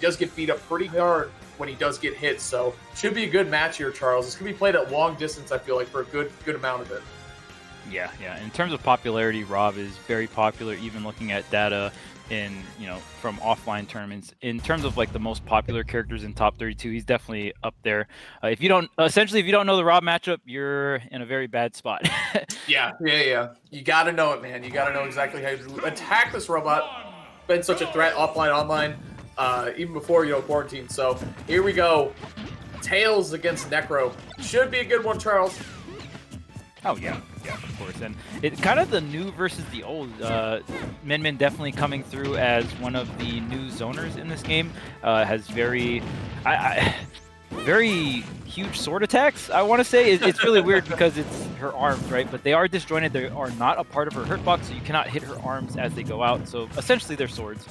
does get beat up pretty hard when he does get hit. So should be a good match here, Charles. This could be played at long distance, I feel like, for a good amount of it. Yeah. In terms of popularity, Rob is very popular, even looking at data in, from offline tournaments. In terms of like the most popular characters in top 32, he's definitely up there. If you don't know the Rob matchup, you're in a very bad spot. Yeah. You got to know it, man. You got to know exactly how to attack this robot. Been such a threat offline, online, even before, quarantine. So here we go. Tails against Necro. Should be a good one, Charles. Oh, yeah, of course. And it's kind of the new versus the old. Min definitely coming through as one of the new zoners in this game. Has very huge sword attacks, I want to say. It's really weird because it's her arms, right? But they are disjointed. They are not a part of her hitbox, so you cannot hit her arms as they go out. So essentially they're swords.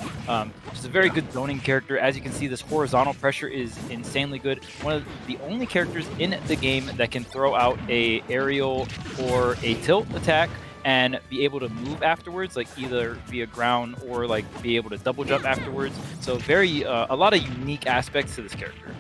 She's a very good zoning character. As you can see, this horizontal pressure is insanely good. One of the only characters in the game that can throw out a aerial or a tilt attack and be able to move afterwards, like either via ground or like be able to double jump afterwards. So a lot of unique aspects to this character.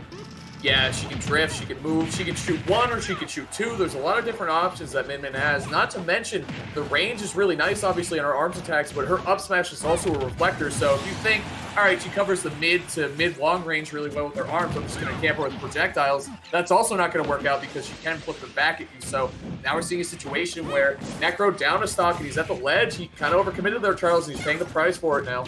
Yeah, she can drift, she can move, she can shoot one or she can shoot two. There's a lot of different options that Min has. Not to mention, the range is really nice, obviously, on her arms attacks, but her up smash is also a reflector. So if you think, all right, she covers the mid to mid-long range really well with her arms, I'm just going to camp her with projectiles, that's also not going to work out because she can flip them back at you. So now we're seeing a situation where Necro down a stock and he's at the ledge. He kind of overcommitted there, Charles, and he's paying the price for it now.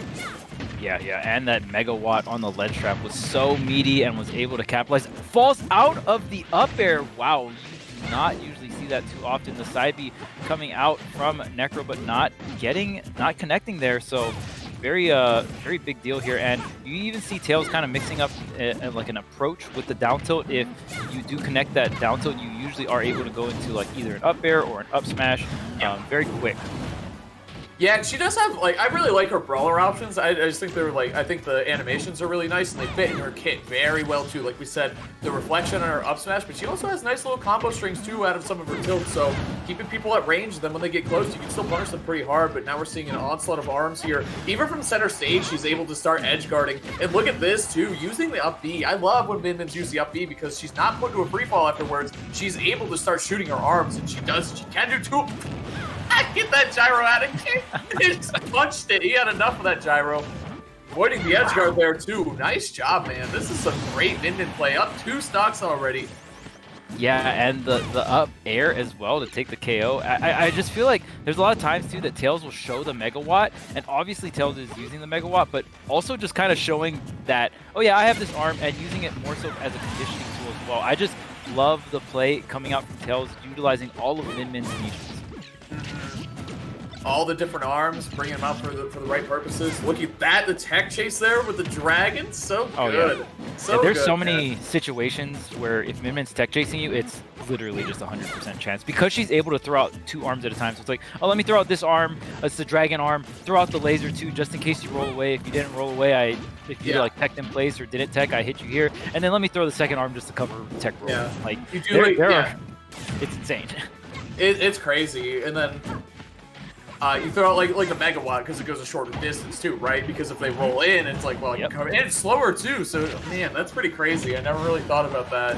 Yeah, and that megawatt on the ledge trap was so meaty and was able to capitalize. Falls out of the up air. Wow, you do not usually see that too often. The side B coming out from Necro, but not connecting there. So very big deal here. And you even see Tails kind of mixing up like an approach with the down tilt. If you do connect that down tilt, you usually are able to go into like either an up air or an up smash very quick. Yeah, she does have, like, I really like her brawler options. I just think I think the animations are really nice, and they fit in her kit very well, too. Like we said, the reflection on her up smash, but she also has nice little combo strings, too, out of some of her tilts. So keeping people at range, then when they get close, you can still punish them pretty hard, but now we're seeing an onslaught of arms here. Even from center stage, she's able to start edge guarding. And look at this, too, using the up B. I love when Min use the up B because she's not put to a free fall afterwards. She's able to start shooting her arms, and she can do two. Get that gyro out of here. He just punched it. He had enough of that gyro. Avoiding the edge guard there, too. Nice job, man. This is some great Min play. Up 2 stocks already. Yeah, and the up air as well to take the KO. I just feel like there's a lot of times, too, that Tails will show the megawatt. And obviously, Tails is using the megawatt, but also just kind of showing that, oh, yeah, I have this arm, and using it more so as a conditioning tool as well. I just love the play coming out from Tails, utilizing all of Min's niches. All the different arms, bringing them out for the right purposes. Look at that, the tech chase there with the dragon. So good. There's so many situations where if Min's tech chasing you, it's literally just 100% chance because she's able to throw out 2 arms at a time. So it's like, oh, let me throw out this arm. It's the dragon arm. Throw out the laser too, just in case you roll away. If you didn't roll away, if you like teched in place or didn't tech, I hit you here. And then let me throw the second arm just to cover tech roll. Yeah. Like, you do it's insane. It's crazy. And then you throw out like a megawatt because it goes a shorter distance too, right? Because if they roll in, it's like, well, you cover, and it's slower too. So man, that's pretty crazy. I never really thought about that.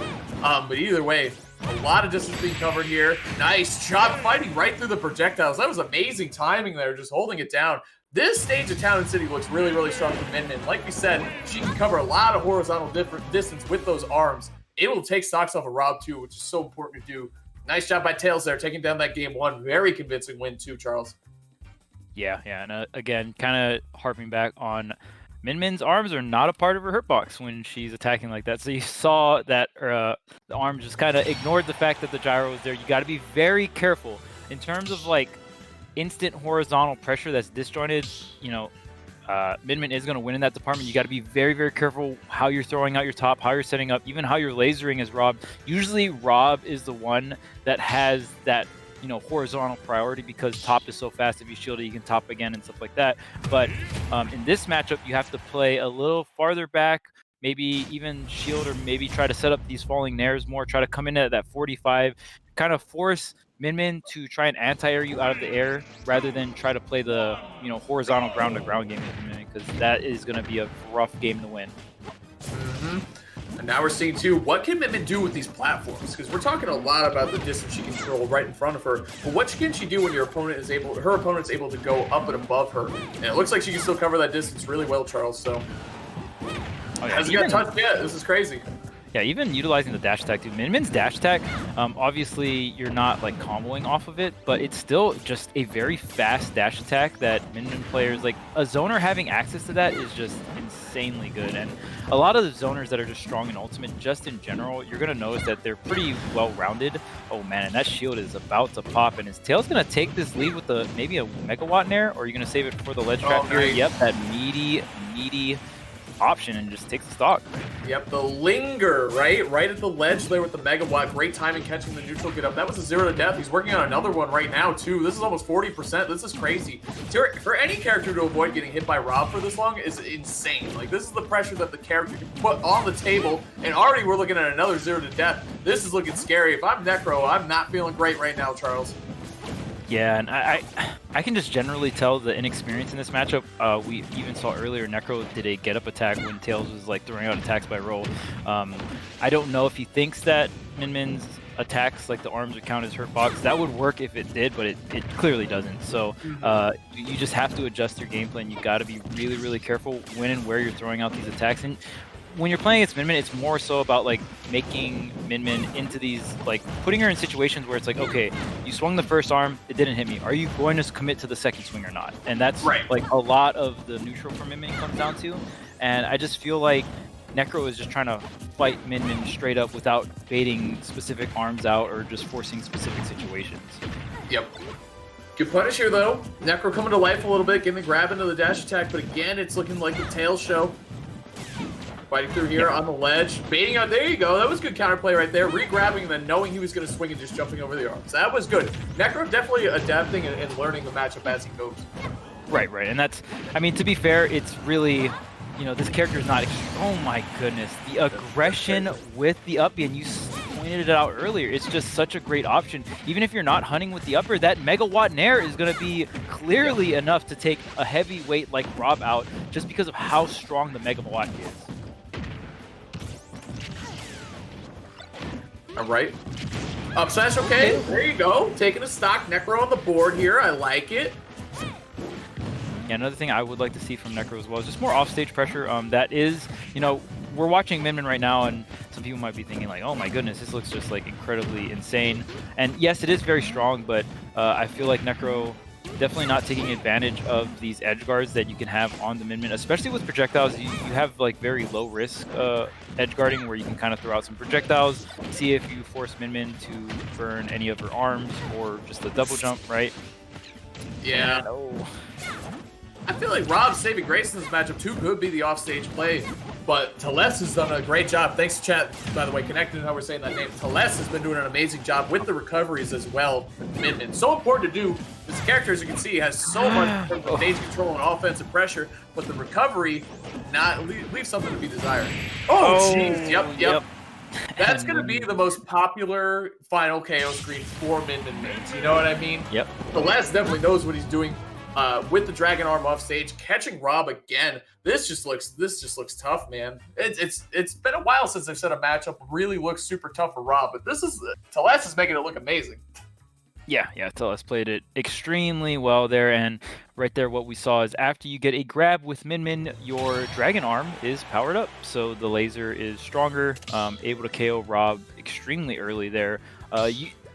But either way, a lot of distance being covered here. Nice job fighting right through the projectiles. That was amazing timing there, just holding it down. This stage of Town and City looks really, really strong for Min. Like we said, she can cover a lot of horizontal distance with those arms. Able to take stocks off a Rob too, which is so important to do. Nice job by Tails there, taking down that game 1. Very convincing win too, Charles. Yeah, and again, kind of harping back on Min's arms are not a part of her hitbox when she's attacking like that. So you saw that the arm just kind of ignored the fact that the gyro was there. You got to be very careful in terms of like instant horizontal pressure that's disjointed. Min is going to win in that department. You got to be very, very careful how you're throwing out your top, how you're setting up, even how you're lasering as Rob. Usually Rob is the one that has that horizontal priority because top is so fast. If you shield it, you can top again and stuff like that. But in this matchup, you have to play a little farther back, maybe even shield or maybe try to set up these falling nairs more, try to come in at that 45, kind of force Min to try and anti-air you out of the air rather than try to play the horizontal ground-to-ground game with Min, because that is going to be a rough game to win. And now we're seeing too, what can Min Min do with these platforms? Because we're talking a lot about the distance she can control right in front of her. But what can she do when her opponent's able to go up and above her? And it looks like she can still cover that distance really well, Charles. So hasn't got touched yet. This is crazy. Yeah, even utilizing the dash attack too. Min Min's dash attack, obviously you're not like comboing off of it, but it's still just a very fast dash attack that Min Min players, like a zoner having access to that is just insanely good. And a lot of the zoners that are just strong in ultimate, just in general, you're going to notice that they're pretty well-rounded. Oh man, and that shield is about to pop, and his tail's going to take this lead with maybe a megawatt nair, or are you going to save it for the ledge trap here? Nice. Yep, that meaty option, and just takes the stock. Yep, the linger, right at the ledge there with the megawatt. Great timing catching the neutral get up. That was a 0 to death. He's working on another one right now too. This is almost 40%. This is crazy. For any character to avoid getting hit by Rob for this long is insane. Like, this is the pressure that the character can put on the table, and already we're looking at another 0 to death. This is looking scary. If I'm Necro, I'm not feeling great right now, Charles. Yeah, and I can just generally tell the inexperience in this matchup. We even saw earlier Necro did a get-up attack when Tails was like throwing out attacks by roll. I don't know if he thinks that Min Min's attacks, like the arms, would count as hurt box. That would work if it did, but it clearly doesn't. So you just have to adjust your game plan. You got to be really, really careful when and where you're throwing out these attacks. And when you're playing against Min Min, it's more so about like making Min Min into these, like putting her in situations where it's like, okay, you swung the first arm, it didn't hit me. Are you going to commit to the second swing or not? And that's like a lot of the neutral for Min Min comes down to. And I just feel like Necro is just trying to fight Min Min straight up without baiting specific arms out or just forcing specific situations. Yep. Good punish here though. Necro coming to life a little bit, getting the grab into the dash attack, but again, it's looking like a tail show. Fighting through here on the ledge, baiting out. There you go. That was good counterplay right there. Re-grabbing and then knowing he was going to swing and just jumping over the arms. That was good. Necro definitely adapting and learning the matchup as he goes. Right. And that's, I mean, to be fair, it's really, you know, this character is not, oh my goodness, the aggression with the up B, and you pointed it out earlier, it's just such a great option. Even if you're not hunting with the upper, that megawatt nair is going to be clearly enough to take a heavy weight like Rob out just because of how strong the megawatt is. All right. Up smash, okay. There you go. Taking a stock. Necro on the board here. I like it. Yeah, another thing I would like to see from Necro as well is just more offstage pressure. That is, you know, we're watching Min Min right now, and some people might be thinking like, oh my goodness, this looks just like incredibly insane. And yes, it is very strong, but I feel like Necro definitely not taking advantage of these edge guards that you can have on the Min Min, especially with projectiles. You have like very low risk edge guarding where you can kind of throw out some projectiles, see if you force Min Min to burn any of her arms or just a double jump, right? Yeah. And, oh. I feel like Rob's saving grace in this matchup too could be the offstage play, but Teles has done a great job. Thanks to chat, by the way, connected to how we're saying that name. Teles has been doing an amazing job with the recoveries as well. Min Min, so important to do. This character, as you can see, has so much stage control and offensive pressure, but the recovery leaves something to be desired. Oh, jeez. Yep. That's going to be the most popular final KO screen for Min Min mains. You know what I mean? Yep. Teles definitely knows what he's doing. With the dragon arm off stage, catching Rob again. This just looks tough, man. It's been a while since I've said a matchup really looks super tough for Rob, but Teles is making it look amazing. Yeah, Teles played it extremely well there, and right there what we saw is after you get a grab with Min Min, your dragon arm is powered up, so the laser is stronger, able to KO Rob extremely early there.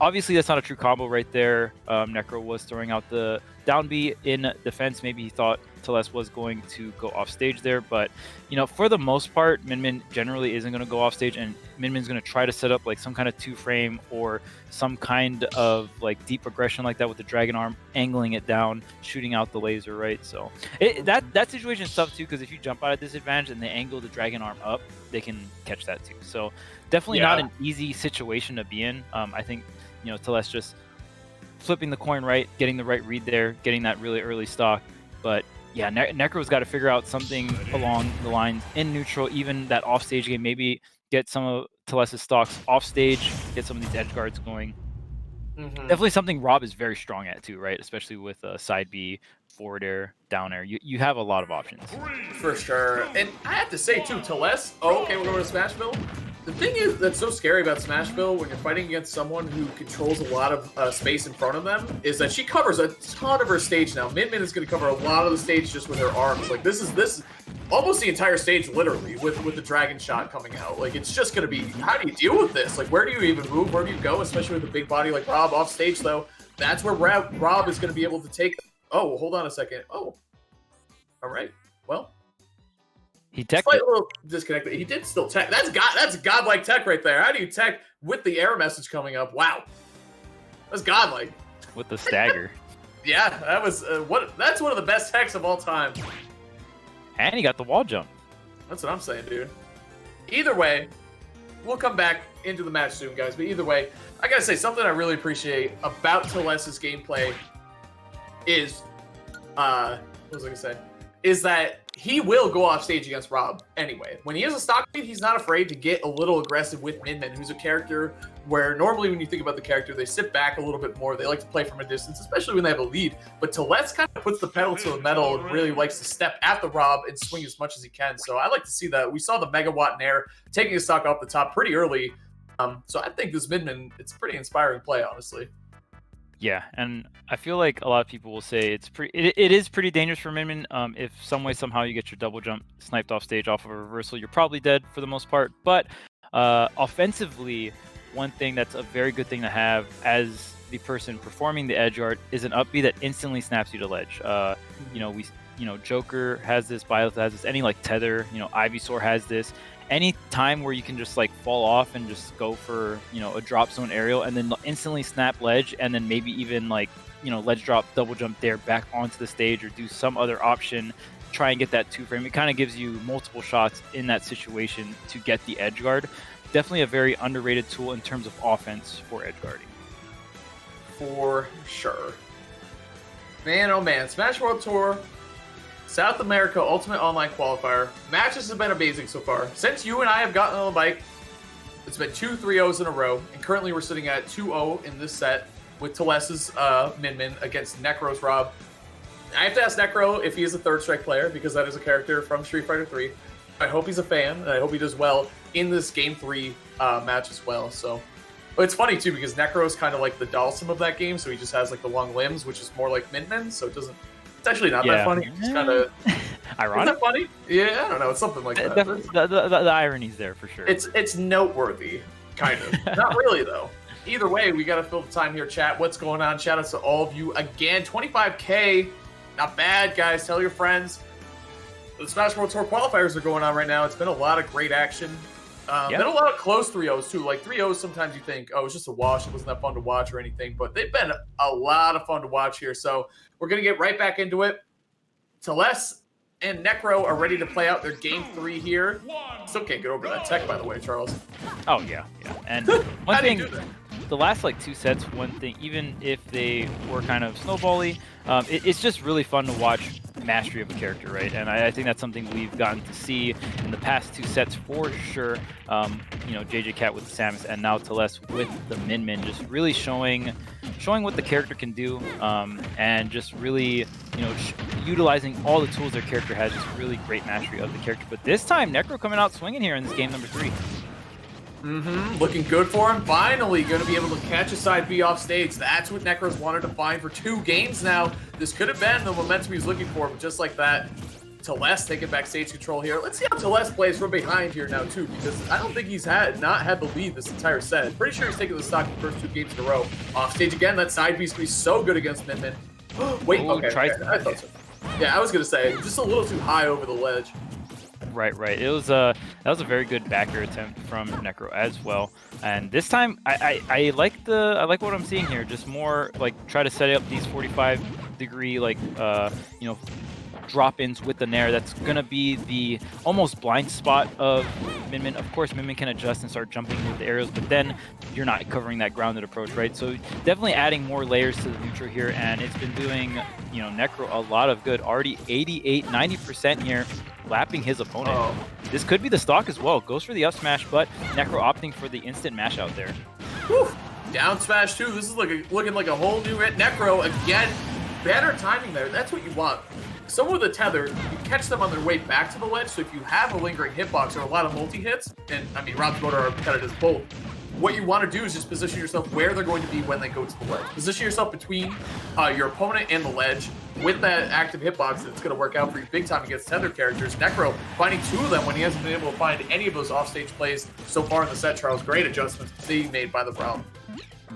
Obviously, that's not a true combo right there. Necro was throwing out the down B in defense. Maybe he thought Teles was going to go off stage there, but you know, for the most part, Min Min generally isn't going to go off stage, and Min Min's going to try to set up like some kind of 2-frame or some kind of like deep aggression like that with the dragon arm, angling it down, shooting out the laser, right? So that situation is tough too, because if you jump out at disadvantage and they angle the dragon arm up, they can catch that too. So definitely not an easy situation to be in. I think, you know, Teles just flipping the coin right, getting the right read there, getting that really early stock. But yeah, Necro's got to figure out something along the lines in neutral, even that offstage game, maybe get some of Teles's stocks off stage, get some of these edge guards going. Definitely something Rob is very strong at too, right? Especially with side B, forward air, down air. You have a lot of options. For sure. And I have to say too, Teles, okay, we're going to Smashville. The thing is that's so scary about Smashville when you're fighting against someone who controls a lot of space in front of them is that she covers a ton of her stage now. Min Min is going to cover a lot of the stage just with her arms. Like this is almost the entire stage literally with the dragon shot coming out. Like it's just going to be, how do you deal with this? Like where do you even move? Where do you go? Especially with a big body like Rob off stage though. That's where Rob is going to be able to take. Oh, hold on a second. Oh, all right. Well. He teched a little disconnected. He did still tech. That's godlike tech right there. How do you tech with the error message coming up? Wow, that's godlike. With the stagger. Yeah, that was that's one of the best techs of all time. And he got the wall jump. That's what I'm saying, dude. Either way, we'll come back into the match soon, guys. But either way, I gotta say something I really appreciate about Teles's gameplay is what was I gonna say? Is that he will go off stage against Rob anyway. When he is a stock lead, he's not afraid to get a little aggressive with Min Min, who's a character where normally when you think about the character, they sit back a little bit more. They like to play from a distance, especially when they have a lead. But Teles kind of puts the pedal to the metal and really likes to step at the Rob and swing as much as he can. So I like to see that. We saw the megawatt nair taking a stock off the top pretty early. So I think this Min Min, it's a pretty inspiring play, honestly. Yeah, and I feel like a lot of people will say it is pretty dangerous for Min Min. If some way somehow you get your double jump sniped off stage off of a reversal, you're probably dead for the most part. But offensively, one thing that's a very good thing to have as the person performing the edge guard is an up B that instantly snaps you to ledge. Joker has this, Byleth has this, any like Tether, Ivysaur has this. Any time where you can just like fall off and just go for a drop zone aerial and then instantly snap ledge and then maybe even like ledge drop double jump there back onto the stage or do some other option, try and get that 2-frame. It kind of gives you multiple shots in that situation to get the edge guard. Definitely a very underrated tool in terms of offense for edge guarding. For sure. Man, oh man, Smash World Tour South America Ultimate Online Qualifier. Matches have been amazing so far. Since you and I have gotten on the bike, it's been 2 3-0s in a row, and currently we're sitting at 2-0 in this set with Teles's Min Min against Necro's Rob. I have to ask Necro if he is a third strike player, because that is a character from Street Fighter 3. I hope he's a fan, and I hope he does well in this Game 3 match as well. So, but it's funny too, because Necro is kind of like the Dalsum of that game, so he just has like the long limbs, which is more like Min Min, so it doesn't. It's actually not that funny. It's kind of ironic. Is that funny? Yeah, I don't know. It's something like that. The irony's there for sure. It's noteworthy, kind of. Not really though. Either way, we got to fill the time here, chat. What's going on? Shout out to all of you again. 25K, not bad, guys. Tell your friends. The Smash World Tour qualifiers are going on right now. It's been a lot of great action. Been a lot of close 3-0s too. Like 3-0s, sometimes you think, oh, it's just a wash. It wasn't that fun to watch or anything. But they've been a lot of fun to watch here. So we're going to get right back into it. Teles and Necro are ready to play out their Game 3 here. Still can't get over that tech, by the way, Charles. Oh, yeah. And one thing, the last like 2 sets, one thing, even if they were kind of snowbally, it's just really fun to watch mastery of a character, right? And I think that's something we've gotten to see in the past 2 sets for sure. JJ Cat with the Samus and now Teles with the Min Min, just really showing what the character can do, and just really utilizing all the tools their character has. Just really great mastery of the character. But this time, Necro coming out swinging here in this game number 3. Looking good for him. Finally going to be able to catch a side B off stage. That's what Necro's wanted to find for 2 games now. This could have been the momentum he was looking for, but just like that, Teles taking back stage control here. Let's see how Teles plays from behind here now too, because I don't think he's not had the lead this entire set. Pretty sure he's taking the stock the first 2 games in a row. Off stage again, that side B's going to be so good against Min Min. Wait, okay. I thought so. Yeah, I was going to say, just a little too high over the ledge. Right. It was that was a very good backer attempt from Necro as well. And this time, I like what I'm seeing here. Just more like try to set up these 45-degree drop-ins with the Nair. That's gonna be the almost blind spot of Min Min. Of course, Min Min can adjust and start jumping with the aerials, but then you're not covering that grounded approach, right? So definitely adding more layers to the neutral here, and it's been doing Necro a lot of good. Already 88, 90% here, lapping his opponent. This could be the stock as well. Goes for the up smash, but Necro opting for the instant mash out there. Whew. Down smash too. This is looking like a whole new hit. Necro again, better timing there. That's what you want. Someone with a tether, you catch them on their way back to the ledge. So if you have a lingering hitbox or a lot of multi-hits, and I mean Rob's motor kind of does both, what you want to do is just position yourself where they're going to be when they go to the ledge. Position yourself between your opponent and the ledge with that active hitbox that's going to work out for you big time against tethered characters. Necro finding 2 of them when he hasn't been able to find any of those offstage plays so far in the set, Charles. Great adjustments being made by the Brawl.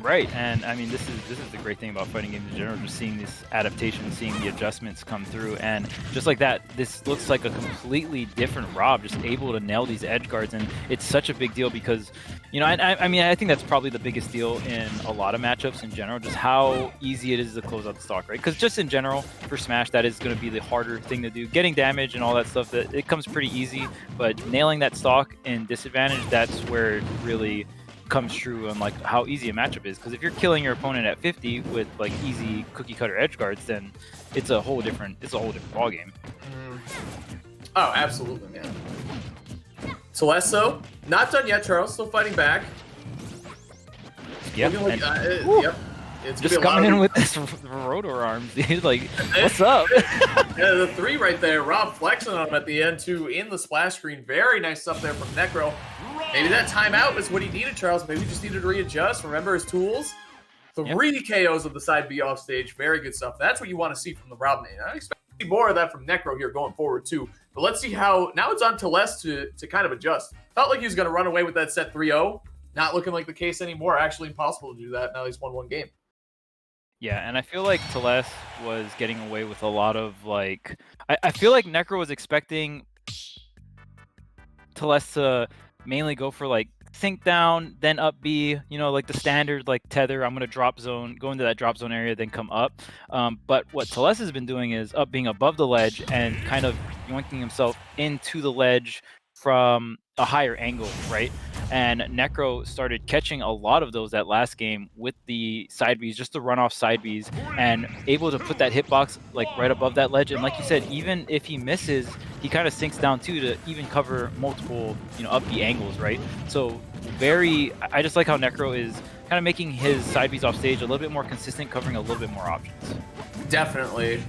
Right, and I mean this is the great thing about fighting games in general, just seeing this adaptation, seeing the adjustments come through, and just like that, this looks like a completely different Rob, just able to nail these edge guards, and it's such a big deal because, you know, I mean I think that's probably the biggest deal in a lot of matchups in general, just how easy it is to close out the stock, right? Because just in general for Smash, that is going to be the harder thing to do. Getting damage and all that stuff, that it comes pretty easy, but nailing that stock in disadvantage, that's where it really comes true on like how easy a matchup is, because if you're killing your opponent at 50 with like easy cookie cutter edge guards, then it's a whole different ball game. Oh, absolutely, man. Telesso not done yet, Charles, still fighting back. Yep, like, yep. It's just coming in with this rotor arms, dude. Like, what's up? Yeah, the 3 right there. Rob flexing on him at the end too in the splash screen. Very nice stuff there from Necro. Maybe that timeout is what he needed, Charles. Maybe he just needed to readjust. Remember his tools? 3 KOs of the side B off stage. Very good stuff. That's what you want to see from the Rob main. I expect to see more of that from Necro here going forward too. But let's see how, now it's on to Les to kind of adjust. Felt like he was going to run away with that set 3-0. Not looking like the case anymore. Actually impossible to do that. Now he's won 1 game. Yeah, and I feel like Teles was getting away with a lot of like, I feel like Necro was expecting Teles to mainly go for like sink down, then up B, you know, like the standard like tether, I'm going to drop zone, go into that drop zone area, then come up. But what Teles has been doing is being above the ledge and kind of yoinking himself into the ledge from a higher angle, right? And Necro started catching a lot of those that last game with the side Bs, just the run-off side Bs, and able to put that hitbox like right above that ledge. And like you said, even if he misses, he kind of sinks down too to even cover multiple, you know, up B angles, right? So I just like how Necro is kind of making his side Bs off stage a little bit more consistent, covering a little bit more options. Definitely.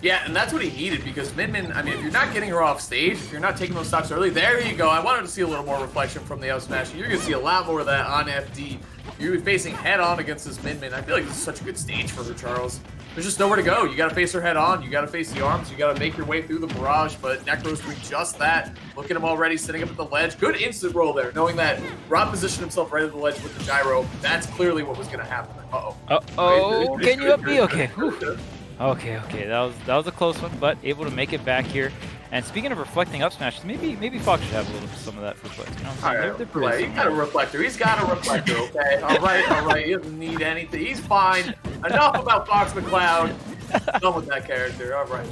Yeah, and that's what he needed, because Min, I mean, if you're not getting her off stage, if you're not taking those stocks early, there you go. I wanted to see a little more reflection from the up smash. You're going to see a lot more of that on FD. You're facing head-on against this Min. I feel like this is such a good stage for her, Charles. There's just nowhere to go. You got to face her head-on. You got to face the arms. You got to make your way through the barrage, but Necro's doing just that. Look at him already sitting up at the ledge. Good instant roll there, knowing that Rob positioned himself right at the ledge with the gyro. That's clearly what was going to happen. Uh-oh. Uh-oh, can you up B? Okay. Whew. Okay, that was a close one, but able to make it back here. And speaking of reflecting up smashes, maybe Fox should have a little some of that reflect. You know what I'm saying? All right, he's got a reflector. He's got a reflector. Okay, all right. He doesn't need anything. He's fine. Enough about Fox McCloud. Done with that character. All right.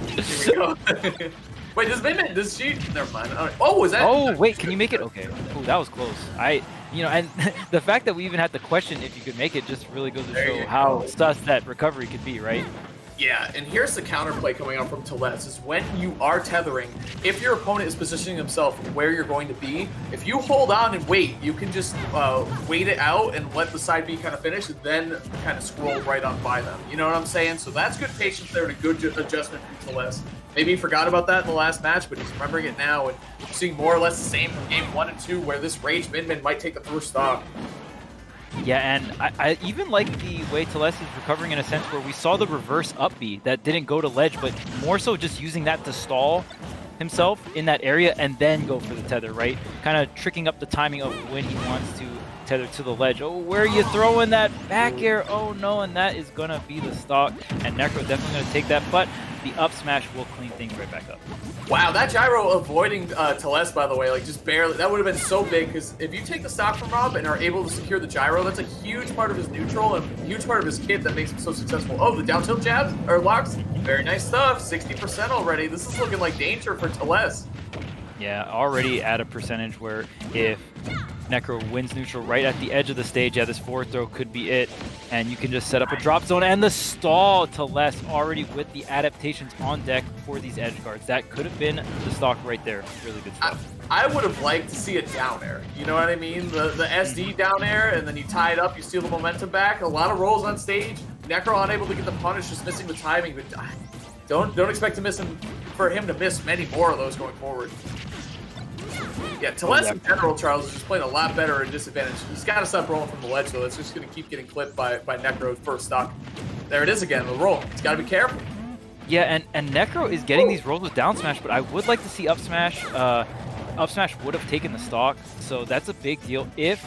Here we go. Wait, does she? Never mind. All right. Oh, was that? Oh, wait, can you make it? Okay. Oh, that was close. You know, and the fact that we even had to question if you could make it just really goes to show how sus that recovery could be, right? Yeah, and here's the counterplay coming out from Teles, is when you are tethering, if your opponent is positioning himself where you're going to be, if you hold on and wait, you can just wait it out and let the side B kind of finish, and then kind of scroll right on by them. You know what I'm saying? So that's good patience there and a good adjustment from Teles. Maybe he forgot about that in the last match, but he's remembering it now, and seeing more or less the same from game 1 and 2, where this Rage Min might take the first stock. Yeah, and I even like the way Teles is recovering in a sense where we saw the reverse up B that didn't go to ledge, but more so just using that to stall himself in that area and then go for the tether, right? Kind of tricking up the timing of when he wants to tether to the ledge. Oh, where are you throwing that back air? Oh no, and that is going to be the stock, and Necro definitely going to take that, but the up smash will clean things right back up. Wow, that gyro avoiding Teles, by the way, like just barely, that would have been so big, because if you take the stock from Rob and are able to secure the gyro, that's a huge part of his neutral and a huge part of his kit that makes him so successful. Oh, the down tilt jabs, or locks, very nice stuff, 60% already. This is looking like danger for Teles. Yeah, already at a percentage where if Necro wins neutral right at the edge of the stage, yeah, this forward throw could be it, and you can just set up a drop zone, and the stall to Les already with the adaptations on deck for these edge guards. That could have been the stock right there. Really good stuff. I would have liked to see a down air. You know what I mean? The SD down air, and then you tie it up, you steal the momentum back. A lot of rolls on stage. Necro unable to get the punish, just missing the timing. But don't expect to miss him for him to miss many more of those going forward. Yeah, Teles in general, Charles, is just playing a lot better at disadvantage. He's got to stop rolling from the ledge, though. That's just going to keep getting clipped by Necro's first stock. There it is again, the roll. He's got to be careful. Yeah, and Necro is getting these rolls with down smash, but I would like to see up smash. Up smash would have taken the stock, so that's a big deal. If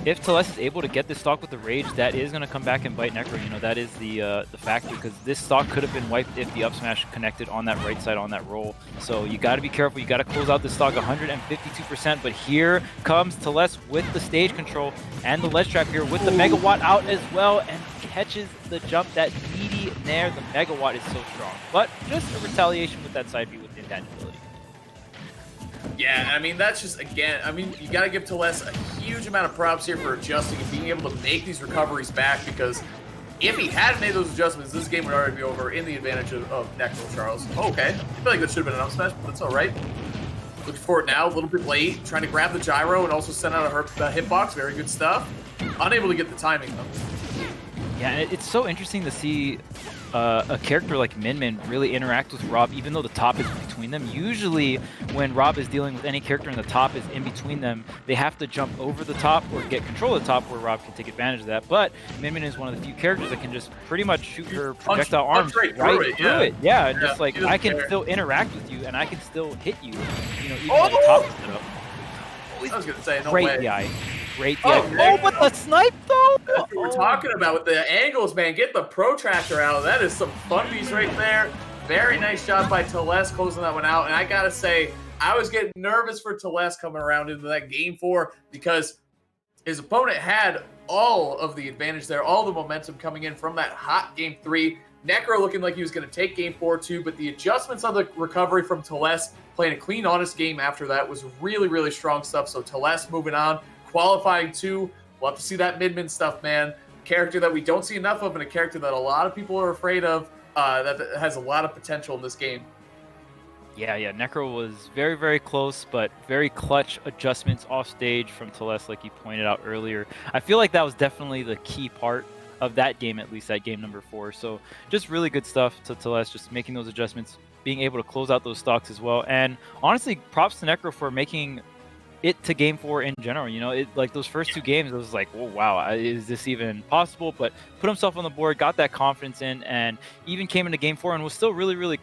Teles is able to get this stock with the rage, that is going to come back and bite Necro. You know, that is the factor, because this stock could have been wiped if the up smash connected on that right side on that roll. So you got to be careful. You got to close out this stock 152%. But here comes Teles with the stage control and the ledge trap here with the megawatt out as well, and catches the jump. That meaty nair, the megawatt is so strong. But just a retaliation with that side B with the intangibility. Yeah, I mean, that's just, again, I mean, you got to give Teles a huge amount of props here for adjusting and being able to make these recoveries back, because if he hadn't made those adjustments, this game would already be over in the advantage of Necro, Charles. Oh, okay. I feel like that should have been an up smash, but that's all right. Looking for it now, a little bit late, trying to grab the gyro and also send out a hitbox. Very good stuff. Unable to get the timing, though. Yeah, and it's so interesting to see a character like Min Min really interact with Rob, even though the top is between them. Usually, when Rob is dealing with any character and the top is in between them, they have to jump over the top or get control of the top, where Rob can take advantage of that. But Min Min is one of the few characters that can just pretty much shoot her projectile arms right through it. Yeah, and just like, I can still interact with you, and I can still hit you, you know, even though the top is set up. I was going to say, no Great way. DI. Great DI. Oh, but the snipe, though! That's what we're talking about with the angles, man. Get the protractor out. That is some fundies right there. Very nice job by Teles closing that one out. And I got to say, I was getting nervous for Teles coming around into that game 4, because his opponent had all of the advantage there, all the momentum coming in from that hot game 3. Necro looking like he was going to take game 4 too, but the adjustments on the recovery from Teles, playing a clean, honest game after that, was really, really strong stuff. So Teles moving on, qualifying 2. We'll have to see that Min Min stuff, man. Character that we don't see enough of, and a character that a lot of people are afraid of, that has a lot of potential in this game. Yeah, Necro was very, very close, but very clutch adjustments off stage from Teles, like you pointed out earlier. I feel like that was definitely the key part of that game, at least that game number 4. So just really good stuff to Teles, just making those adjustments, being able to close out those stocks as well. And honestly, props to Necro for making it to game 4 in general. You know, it, like those first 2 games, it was like, oh wow, is this even possible? But put himself on the board, got that confidence in, and even came into game 4 and was still really, really close.